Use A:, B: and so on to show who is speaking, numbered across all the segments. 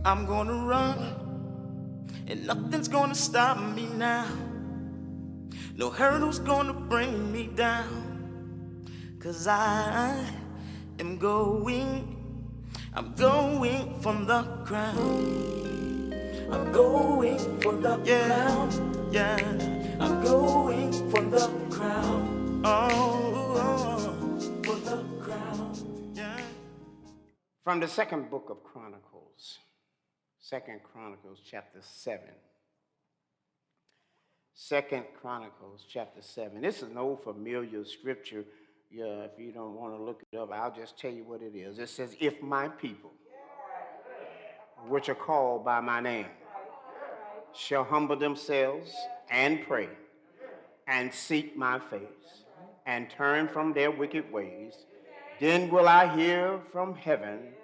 A: I'm gonna run, and nothing's gonna stop me now. No hurdle's gonna bring me down. 'Cause am I'm going for the crown. I'm going for the crown. Yeah, I'm going for the crown. For the crown. Yeah.
B: From the second book of Chronicles, 2 Chronicles chapter 7. 2 Chronicles chapter 7. This is an old familiar scripture. Yeah, if you don't want to look it up, I'll just tell you what it is. It says, if my people, which are called by my name, shall humble themselves and pray and seek my face and turn from their wicked ways, then will I hear from heaven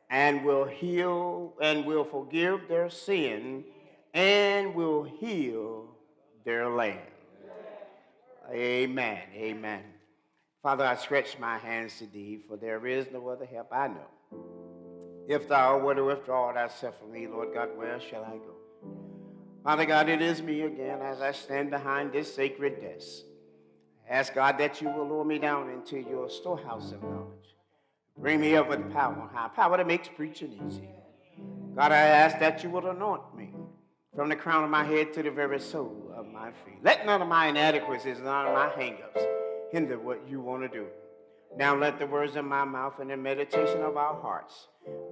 B: and will heal and will forgive their sin and will heal their land. Amen. Amen. Father, I stretch my hands to thee, for there is no other help I know. If thou were to withdraw thyself from me, Lord God, where shall I go? Father God, it is me again as I stand behind this sacred desk. I ask God that you will lower me down into your storehouse of knowledge. Bring me up with power on high, power that makes preaching easy. God, I ask that you will anoint me from the crown of my head to the very sole of my feet. Let none of my inadequacies, none of my hang-ups hinder what you want to do. Now let the words of my mouth and the meditation of our hearts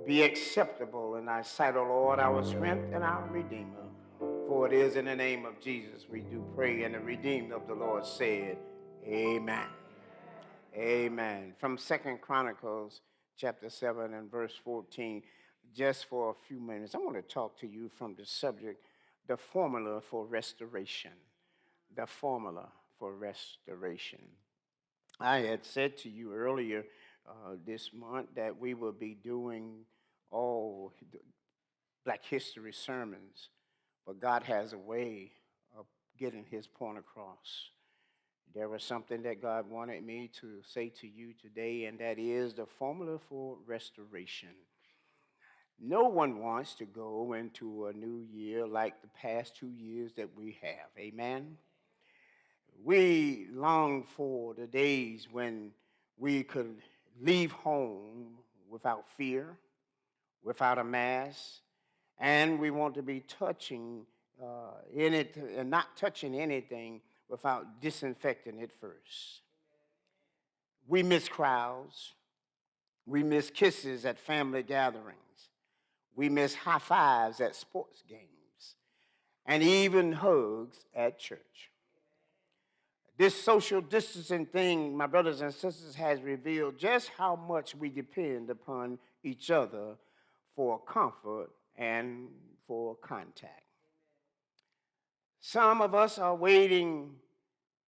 B: be acceptable in thy sight, O Lord, our strength and our Redeemer. For it is in the name of Jesus we do pray, and the redeemed of the Lord said, Amen. Amen. From 2 Chronicles chapter 7 and verse 14, just for a few minutes, I want to talk to you from the subject, the formula for restoration. The formula for restoration. I had said to you earlier this month that we will be doing all Black History sermons, but God has a way of getting his point across. There was something that God wanted me to say to you today, and that is the formula for restoration. No one wants to go into a new year like the past 2 years that we have. Amen? We long for the days when we could leave home without fear, without a mask, and we want to be touching and not touching anything without disinfecting it first. We miss crowds. We miss kisses at family gatherings. We miss high fives at sports games, and even hugs at church. This social distancing thing, my brothers and sisters, has revealed just how much we depend upon each other for comfort and for contact. Some of us are waiting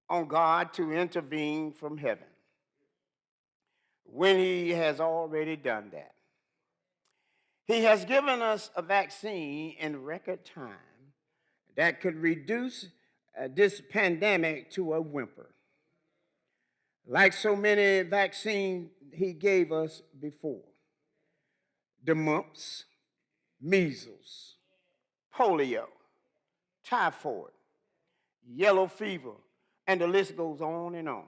B: on God to intervene from heaven when he has already done that. He has given us a vaccine in record time that could reduce this pandemic to a whimper. Like so many vaccines he gave us before. The mumps, measles, polio, typhoid, yellow fever, and the list goes on and on.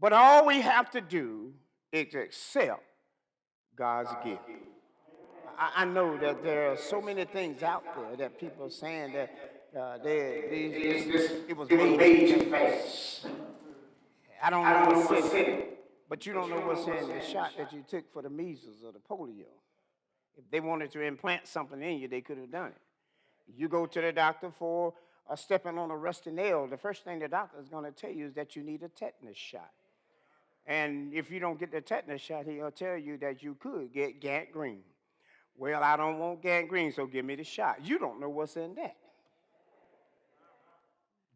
B: But all we have to do is accept God's gift. I know that there are so many things out there that people are saying that it was made too fast. I don't know what's in it, but you don't know what's in the shot that you took for the measles or the polio. If they wanted to implant something in you, they could have done it. You go to the doctor for stepping on a rusty nail, the first thing the doctor is going to tell you is that you need a tetanus shot. And if you don't get the tetanus shot, he'll tell you that you could get gangrene. Well, I don't want gangrene, so give me the shot. You don't know what's in that.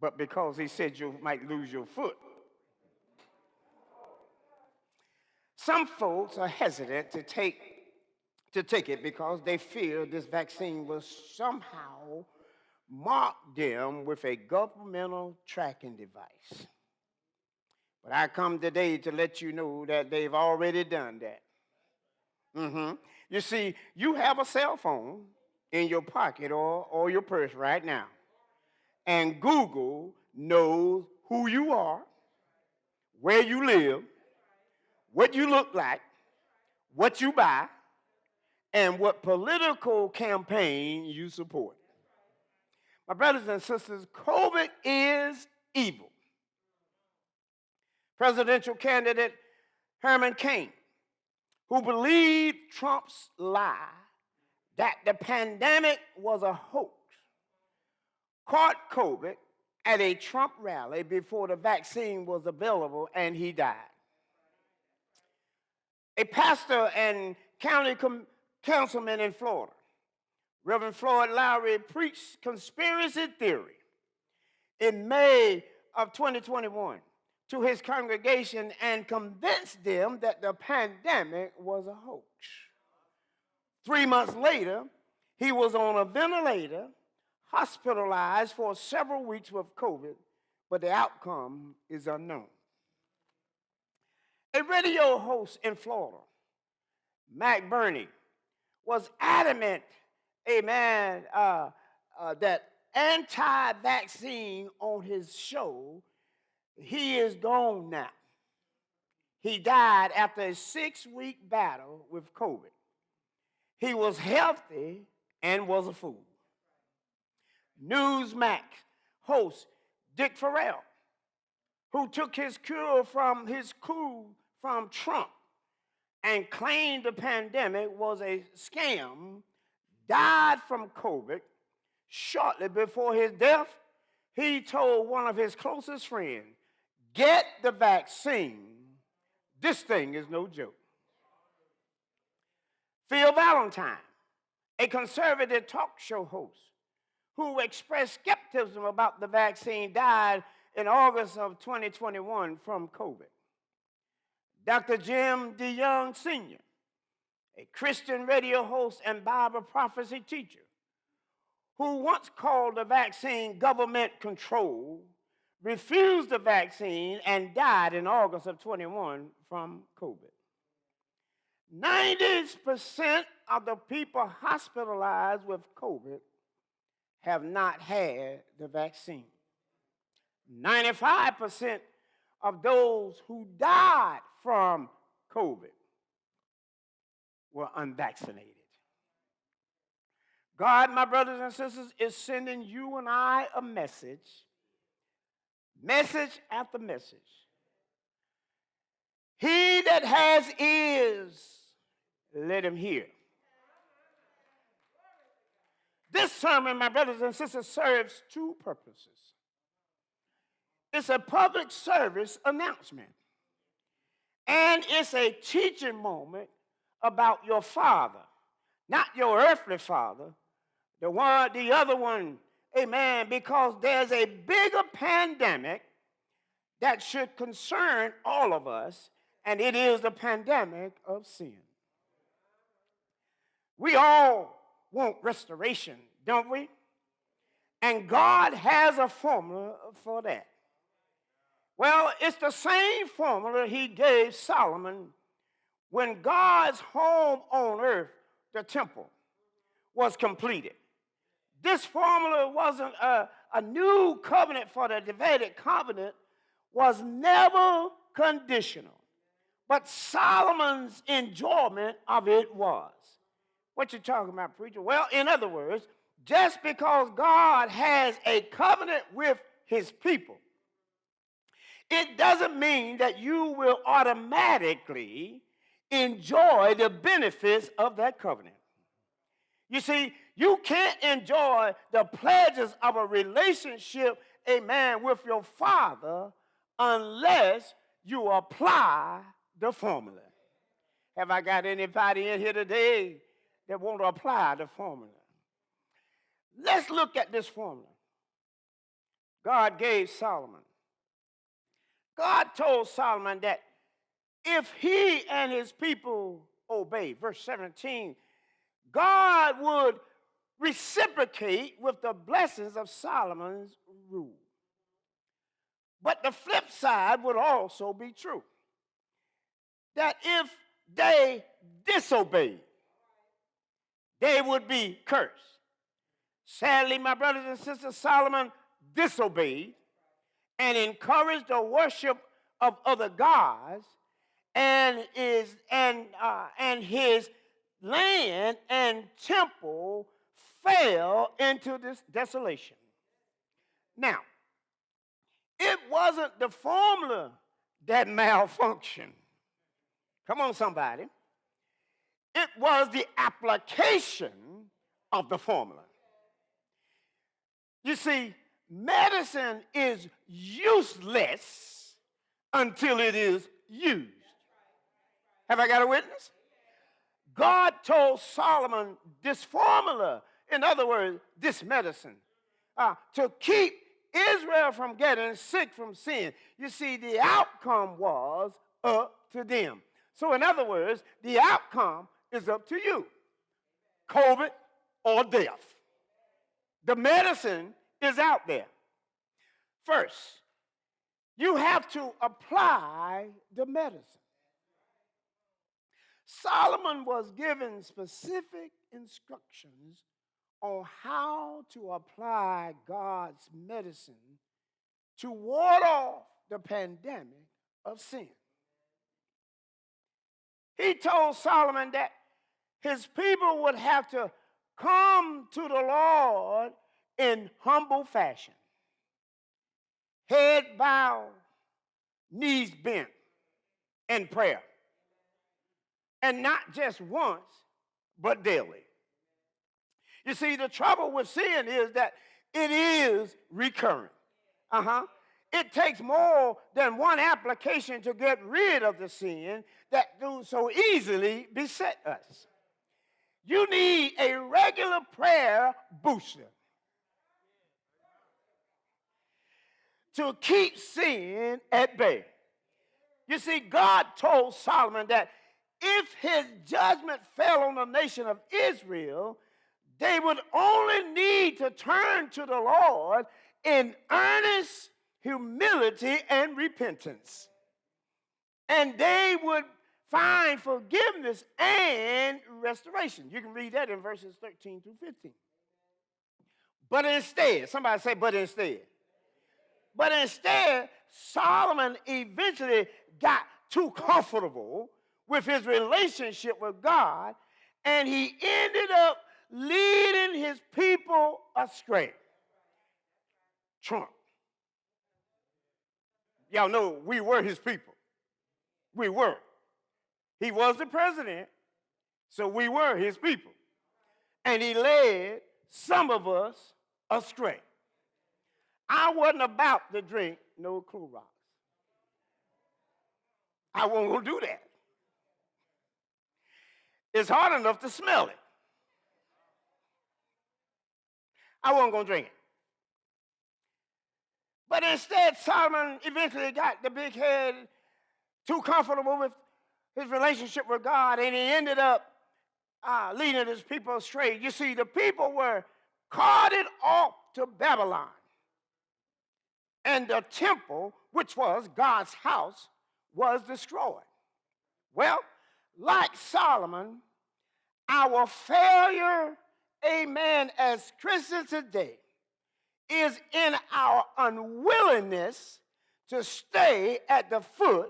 B: But because he said you might lose your foot. Some folks are hesitant to take it because they fear this vaccine will somehow mark them with a governmental tracking device. But I come today to let you know that they've already done that. You see, you have a cell phone in your pocket or your purse right now, and Google knows who you are, where you live, what you look like, what you buy, and what political campaign you support. My brothers and sisters, COVID is evil. Presidential candidate Herman Cain, who believed Trump's lie that the pandemic was a hoax, caught COVID at a Trump rally before the vaccine was available, and he died. A pastor and county councilman in Florida, Reverend Floyd Lowry, preached conspiracy theory in May of 2021 to his congregation and convinced them that the pandemic was a hoax. 3 months later, he was on a ventilator, hospitalized for several weeks with COVID, but the outcome is unknown. A radio host in Florida, Mac Burney, was adamant, that anti-vaccine on his show. He is gone now. He died after a 6-week battle with COVID. He was healthy and was a fool. Newsmax host Dick Farrell, who took his cure from Trump and claimed the pandemic was a scam, died from COVID. Shortly before his death, he told one of his closest friends, "Get the vaccine. This thing is no joke." Phil Valentine, a conservative talk show host who expressed skepticism about the vaccine, died in August of 2021 from COVID. Dr. Jim DeYoung Sr., a Christian radio host and Bible prophecy teacher, who once called the vaccine government control, refused the vaccine and died in August of 21 from COVID. 90% of the people hospitalized with COVID have not had the vaccine. 95% of those who died from COVID were unvaccinated. God, my brothers and sisters, is sending you and I a message after message. He that has ears, let him hear. This sermon, my brothers and sisters, serves two purposes. It's a public service announcement, and it's a teaching moment about your father, not your earthly father, the other one, amen, because there's a bigger pandemic that should concern all of us, and it is the pandemic of sin. We all want restoration, don't we? And God has a formula for that. Well, it's the same formula he gave Solomon when God's home on earth, the temple, was completed. This formula wasn't a new covenant for the Davidic covenant, was never conditional. But Solomon's enjoyment of it was. What you talking about, preacher? Well, in other words, just because God has a covenant with his people, it doesn't mean that you will automatically enjoy the benefits of that covenant. You see, you can't enjoy the pleasures of a relationship, amen, with your father unless you apply the formula. Have I got anybody in here today that want to apply the formula? Let's look at this formula God gave Solomon. God told Solomon that if he and his people obey, verse 17, God would reciprocate with the blessings of Solomon's rule. But the flip side would also be true. That if they disobeyed, they would be cursed. Sadly, my brothers and sisters, Solomon disobeyed and encouraged the worship of other gods, and his land and temple fell into this desolation. Now, it wasn't the formula that malfunctioned. Come on, somebody. It was the application of the formula. You see, medicine is useless until it is used. Have I got a witness? God told Solomon this formula, in other words, this medicine, to keep Israel from getting sick from sin. You see, the outcome was up to them. So in other words, the outcome is up to you. COVID or death. The medicine is out there. First, you have to apply the medicine. Solomon was given specific instructions on how to apply God's medicine to ward off the pandemic of sin. He told Solomon that his people would have to come to the Lord in humble fashion, head bowed, knees bent, in prayer. And not just once, but daily. You see, the trouble with sin is that it is recurrent. It takes more than one application to get rid of the sin that do so easily beset us. You need a regular prayer booster to keep sin at bay. You see, God told Solomon that if his judgment fell on the nation of Israel, they would only need to turn to the Lord in earnest humility and repentance. And they would find forgiveness and restoration. You can read that in verses 13 through 15. But instead, somebody say, but instead. But instead, Solomon eventually got too comfortable with his relationship with God, and he ended up leading his people astray. Trump. Y'all know we were his people. We were. He was the president, so we were his people. And he led some of us astray. I wasn't about to drink no Clorox. I wasn't going to do that. It's hard enough to smell it. I wasn't going to drink it. But instead, Solomon eventually got the big head too comfortable with his relationship with God, and he ended up leading his people astray. You see, the people were carted off to Babylon, and the temple, which was God's house, was destroyed. Well, like Solomon, our failure, amen, as Christians today, is in our unwillingness to stay at the foot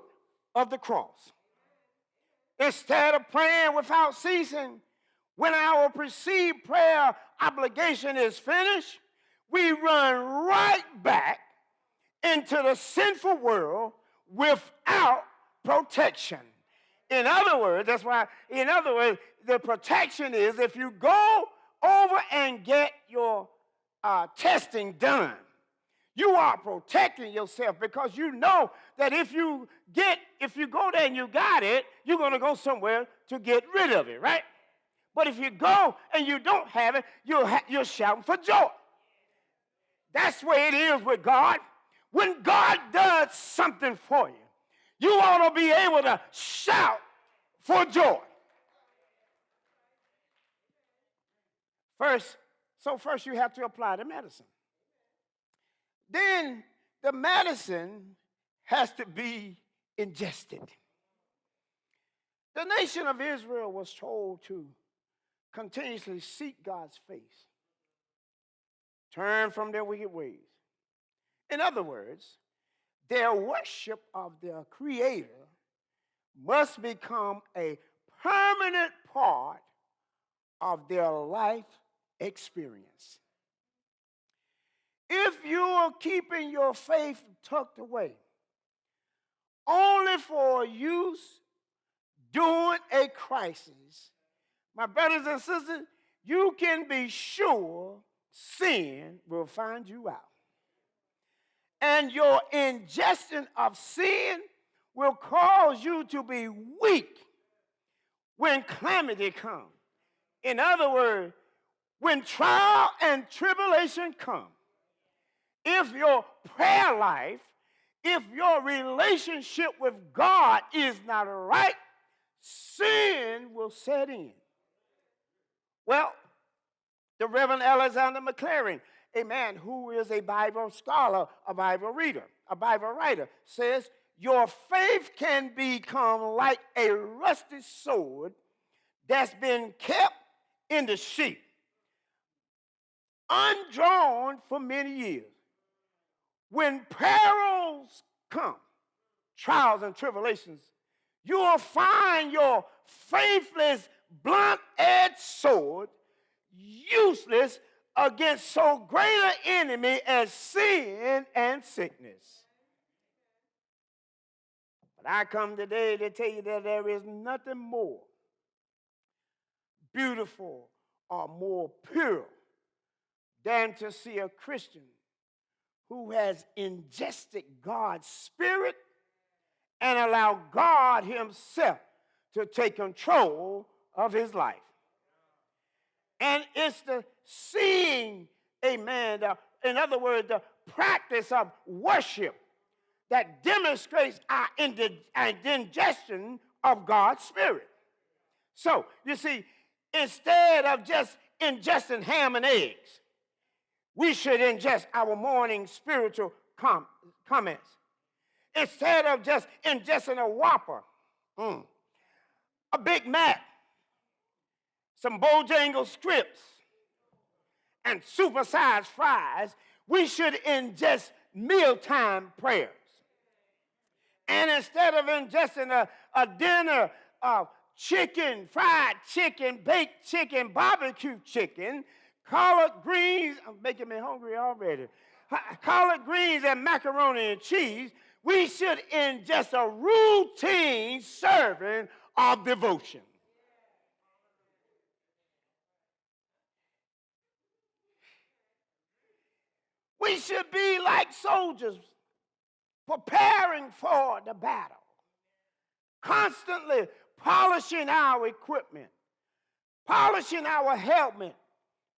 B: of the cross. Instead of praying without ceasing, when our perceived prayer obligation is finished, we run right back into the sinful world without protection. In other words, the protection is if you go over and get your testing done, you are protecting yourself, because you know that if you go there and you got it, you're going to go somewhere to get rid of it, right? But if you go and you don't have it, you're shouting for joy. That's the way it is with God. When God does something for you, you ought to be able to shout for joy. First you have to apply the medicine. Then the medicine has to be ingested. The nation of Israel was told to continuously seek God's face, turn from their wicked ways. In other words, their worship of their Creator must become a permanent part of their life experience. If you are keeping your faith tucked away only for use during a crisis, my brothers and sisters, you can be sure sin will find you out. And your ingestion of sin will cause you to be weak when calamity comes. In other words, when trial and tribulation come, if your prayer life, if your relationship with God is not right, sin will set in. Well, the Reverend Alexander McLaren, a man who is a Bible scholar, a Bible reader, a Bible writer, says, your faith can become like a rusty sword that's been kept in the sheath, undrawn for many years. When perils come, trials and tribulations, you will find your faithless, blunt-edged sword useless against so great an enemy as sin and sickness. But I come today to tell you that there is nothing more beautiful or more pure than to see a Christian who has ingested God's Spirit and allow God Himself to take control of his life. And it's the seeing, amen, in other words, the practice of worship that demonstrates our ingestion of God's Spirit. So, you see, instead of just ingesting ham and eggs, we should ingest our morning spiritual comments. Instead of just ingesting a Whopper, a Big Mac, some Bojangles strips, and supersized fries, we should ingest mealtime prayers. And instead of ingesting a dinner of chicken, fried chicken, baked chicken, barbecue chicken, collard greens, I'm making me hungry already, collard greens and macaroni and cheese, we should ingest a routine serving of devotion. We should be like soldiers preparing for the battle, constantly polishing our equipment, polishing our helmet,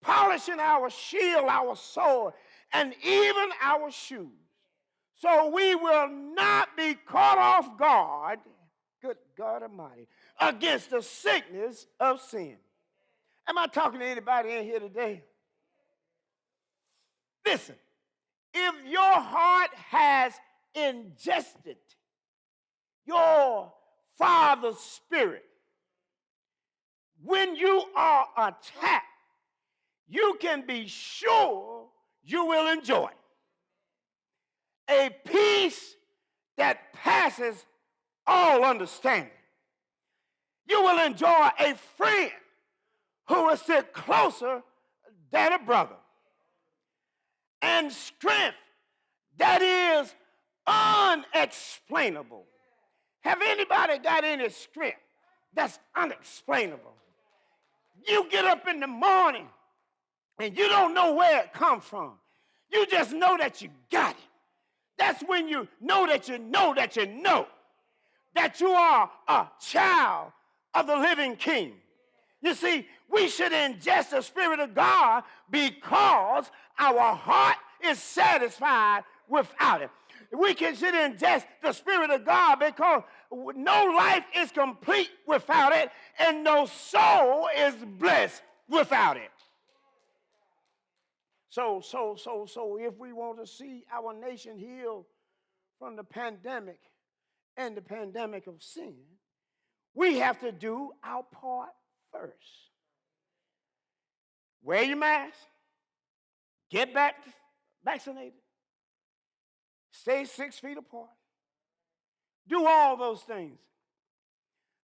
B: polishing our shield, our sword, and even our shoes, so we will not be caught off guard, good God Almighty, against the sickness of sin. Am I talking to anybody in here today? Listen, if your heart has ingested your Father's Spirit, when you are attacked, you can be sure you will enjoy a peace that passes all understanding. You will enjoy a friend who will sit closer than a brother, and strength that is unexplainable. Have anybody got any strength that's unexplainable? You get up in the morning and you don't know where it comes from. You just know that you got it. That's when you know that you know that you know that you are a child of the living King. You see, we should ingest the Spirit of God because our heart is satisfied without it. We should ingest the Spirit of God because no life is complete without it, and no soul is blessed without it. So if we want to see our nation healed from the pandemic and the pandemic of sin, we have to do our part first. Wear your mask. Get vaccinated. Stay 6 feet apart. Do all those things.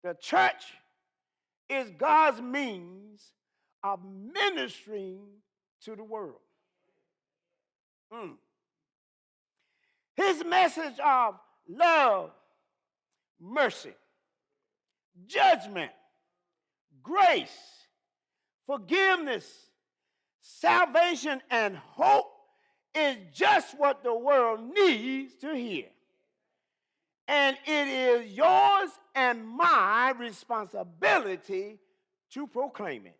B: The church is God's means of ministering to the world. His message of love, mercy, judgment, grace, forgiveness, salvation, and hope is just what the world needs to hear. And it is yours and my responsibility to proclaim it.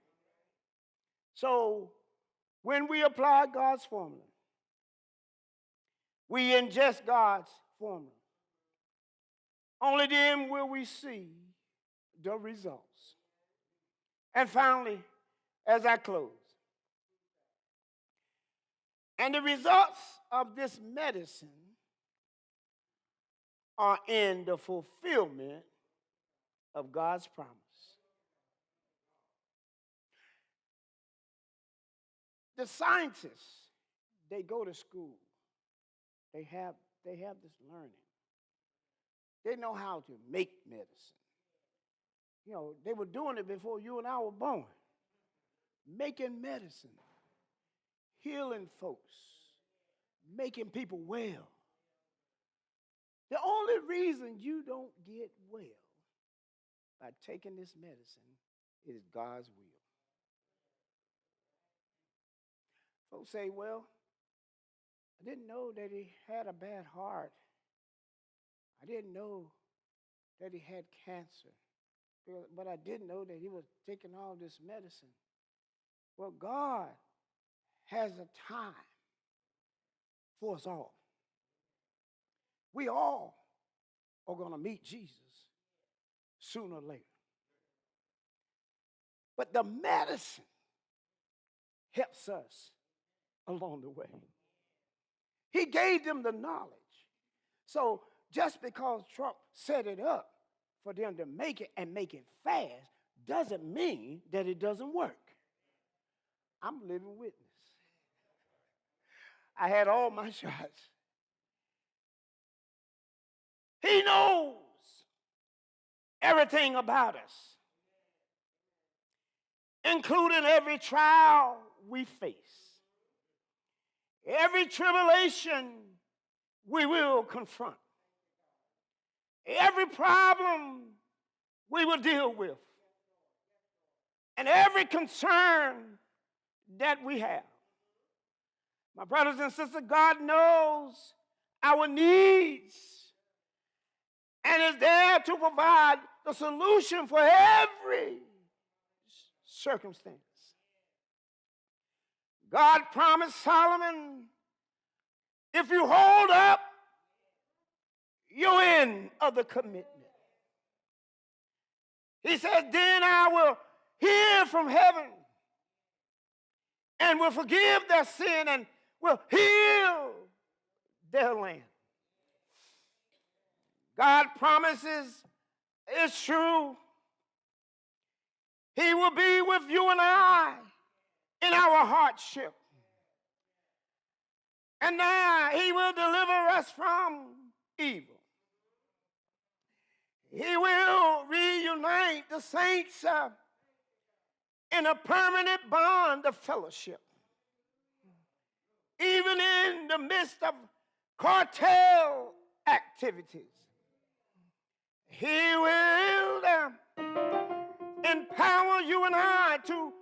B: So when we apply God's formula, we ingest God's formula. Only then will we see the results. And finally, as I close, and the results of this medicine are in the fulfillment of God's promise. The scientists, they go to school. They have this learning. They know how to make medicine. You know, they were doing it before you and I were born. Making medicine, healing folks, making people well. The only reason you don't get well by taking this medicine is God's will. Folks say, well, I didn't know that he had a bad heart. I didn't know that he had cancer. But I didn't know that he was taking all this medicine. Well, God has a time for us all. We all are going to meet Jesus sooner or later. But the medicine helps us along the way. He gave them the knowledge. So just because Trump set it up for them to make it and make it fast doesn't mean that it doesn't work. I'm a living witness. I had all my shots. He knows everything about us, including every trial we face, every tribulation we will confront, every problem we will deal with, and every concern that we have. My brothers and sisters, God knows our needs and is there to provide the solution for every circumstance. God promised Solomon, if you hold up your end of the commitment, he said, then I will hear from heaven and will forgive their sin and will heal their land. God promises it's true. He will be with you and I in our hardship. And now he will deliver us from evil. He will reunite the saints in a permanent bond of fellowship. Even in the midst of cartel activities, he will empower you and I to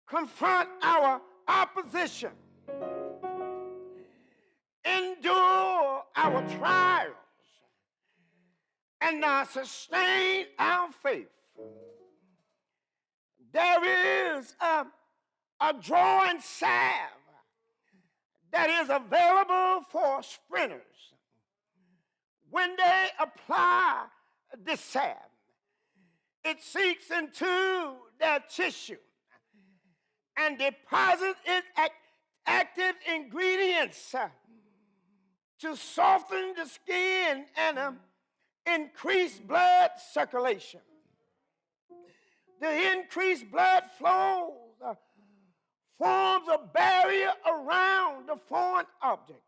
B: confront our opposition, endure our trials, and sustain our faith. There is a drawing salve that is available for sprinters. When they apply this salve, it seeks into their tissue and deposits its active ingredients to soften the skin and increase blood circulation. The increased blood flows forms a barrier around the foreign object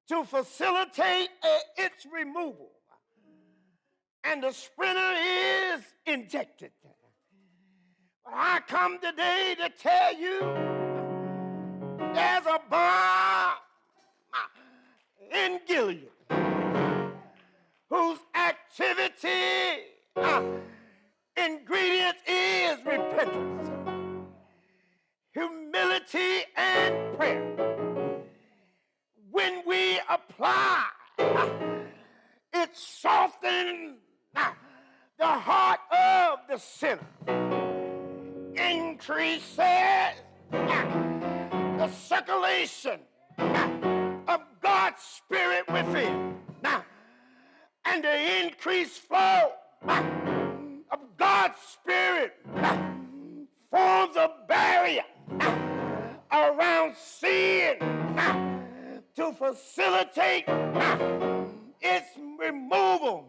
B: to facilitate its removal. And the sprinter is injected. But I come today to tell you there's a bomb in Gilead whose activity ingredient is repentance, humility, and prayer. When we apply, it softens the heart of the sinner, increases the circulation of God's Spirit within, and the increased flow of God's Spirit forms a barrier around sin to facilitate its removal.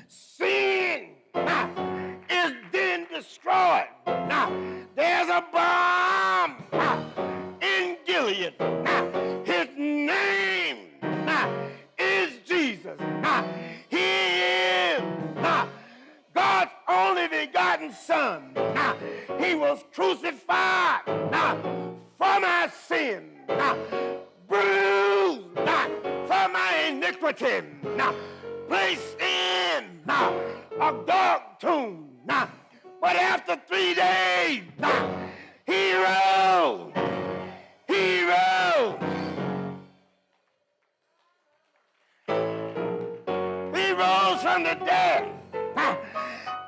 B: Sin is then destroyed. There's a bomb in Gilead. His name is Jesus. He is God's only begotten Son. He was crucified for my sin, bruised for my iniquity, placed in a dark tomb. But after 3 days, he rose. He rose. He rose from the dead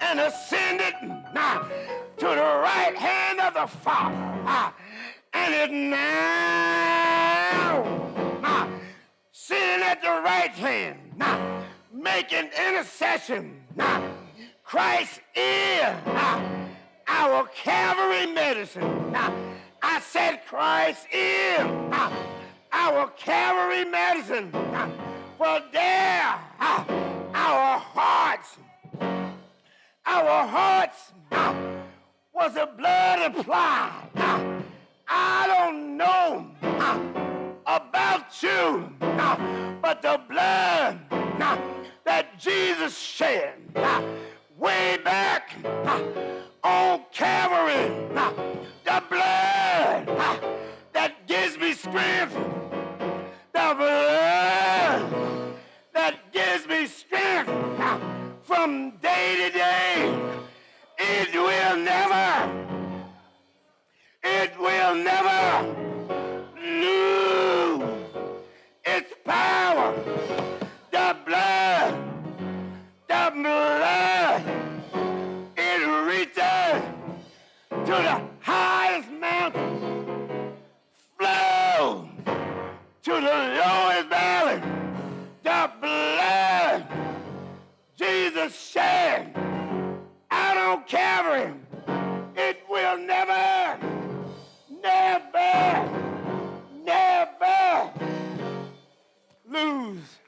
B: and ascended to the right hand of the Father, and is now sitting at the right hand, making intercession. Christ is our Calvary medicine. I said Christ is our Calvary medicine. For there our hearts was the blood applied. I don't know about you, but the blood that Jesus shed way back on Calvary, the blood that gives me strength, the blood that gives me strength from day to day, it will never lose its power. The blood, it reaches to the highest mountain, flows to the lowest valley. The blood Jesus shed out on Calvary, it will never lose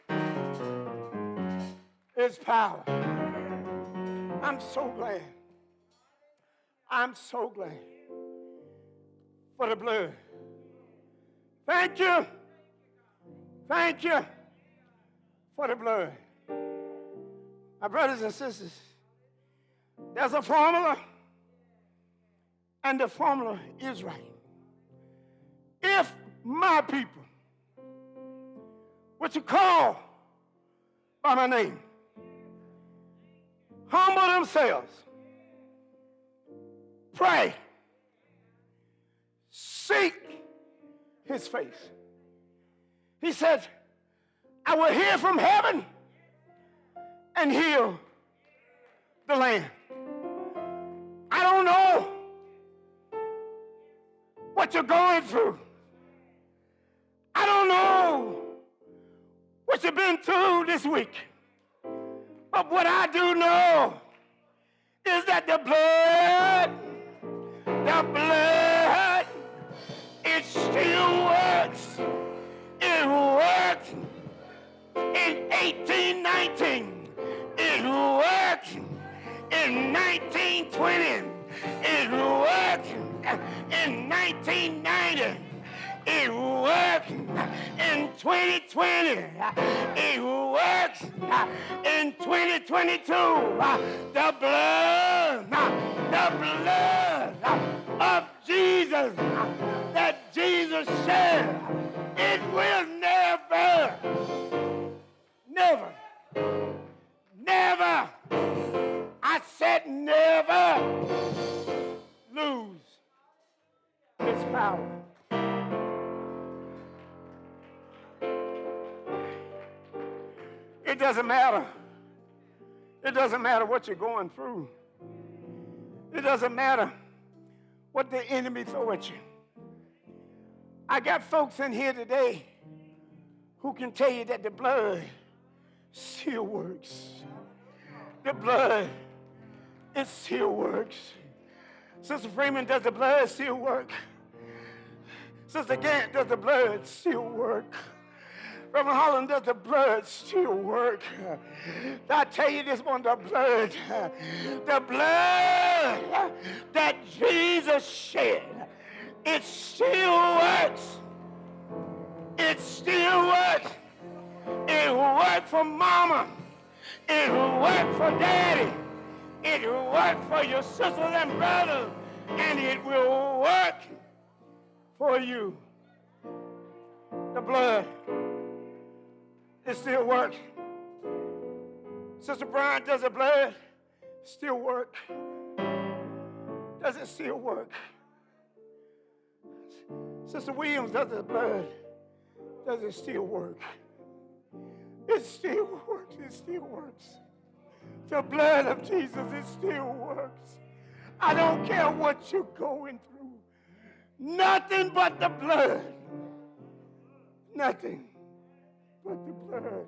B: its power. I'm so glad for the blood. Thank you for the blood. My brothers and sisters, there's a formula, and the formula is right. If my people, which are called by my name, humble themselves, pray, seek his face. He said, I will hear from heaven and heal the land. I don't know what you're going through. I don't know what you've been through this week. But what I do know is that the blood, it still works. It worked in 1819. It worked in In 1920, it's working. In 1990, it works. In 2020, it works. In 2022, the blood of Jesus that Jesus shed, it will never, I said never lose its power. It doesn't matter. It doesn't matter what you're going through. It doesn't matter what the enemy throw at you. I got folks in here today who can tell you that the blood still works. The blood, it still works. Sister Freeman, does the blood still work? Sister Gant, does the blood still work? Reverend Holland, does the blood still work? I tell you this one, the blood that Jesus shed, it still works. It still works. It worked for mama. It worked for daddy. It worked for your sisters and brothers. And it will work for you. The blood, it still works. Sister Brian, does the blood still work? Does it still work? Sister Williams, does the blood, does it still work? It still works. It still works. The blood of Jesus, it still works. I don't care what you're going through. Nothing but the blood. Nothing but the blood.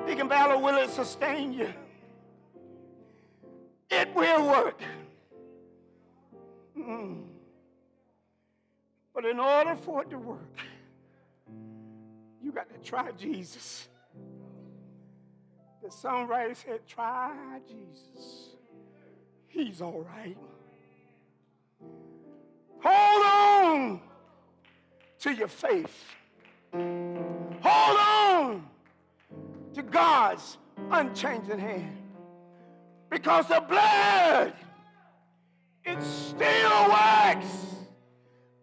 B: Deacon Valor, will it sustain you? It will work. But in order for it to work, you got to try Jesus. The songwriter said, try Jesus. He's all right. Hold on to your faith. Hold on to God's unchanging hand. Because the blood, it still works.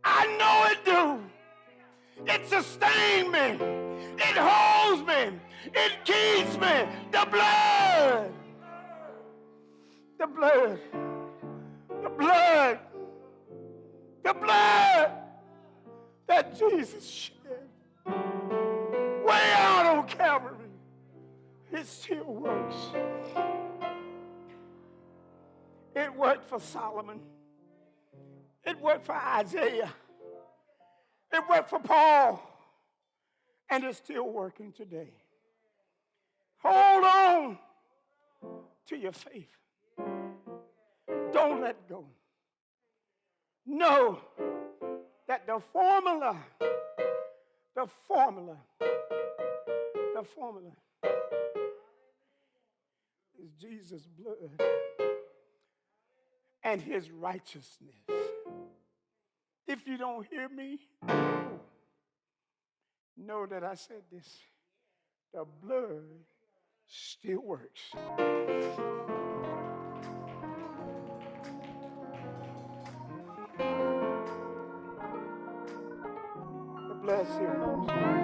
B: I know it do. It sustains me. It holds me. It keeps me. The blood. The blood. The blood. The blood that Jesus shed way out on Calvary. It still works. It worked for Solomon. It worked for Isaiah. It worked for Paul. And it's still working today. Hold on to your faith. Don't let go. Know that the formula is Jesus' blood and his righteousness. If you don't hear me, know that I said this. The blood still works. The blood still works.